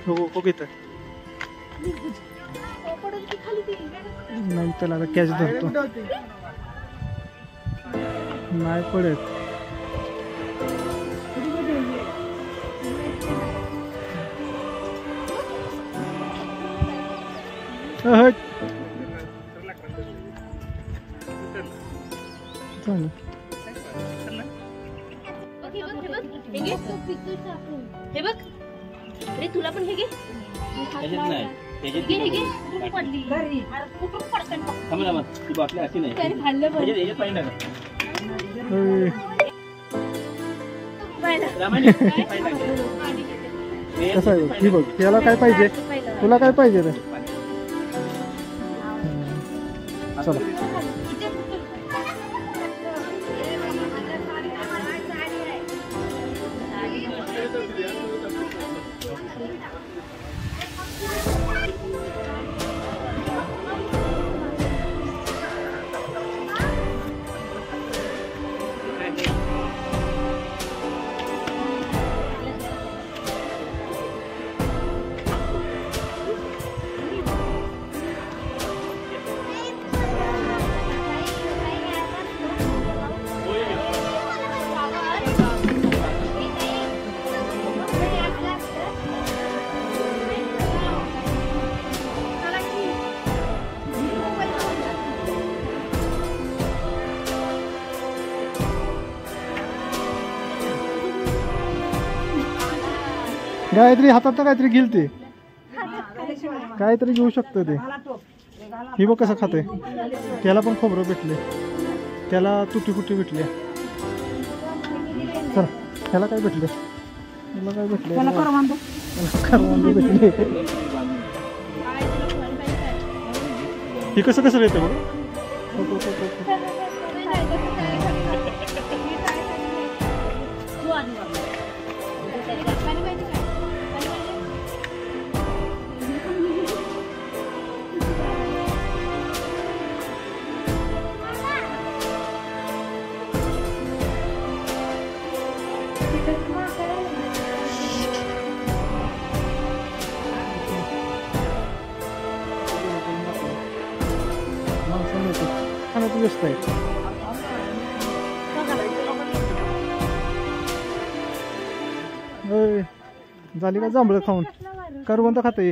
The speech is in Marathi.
हो घेत नाही त्याला कॅच धरतो नाही पडत हे बघ अरे तुला पण हे घे कसं आहे ही बघ त्याला काय पाहिजे तुला काय पाहिजे रे चला गायत्री हातात काहीतरी घेईल ते काहीतरी घेऊ शकतं ते ही बघ कसं खाते त्याला पण खोबरं भेटले त्याला तुटी फुटी भेटली चल त्याला काय भेटले त्याला काय भेटले करवंद भेटले ही कसं कसं येते बघ खाण्यात व्यस्त आहे झाली का जांभळं खाऊन करवंद खाते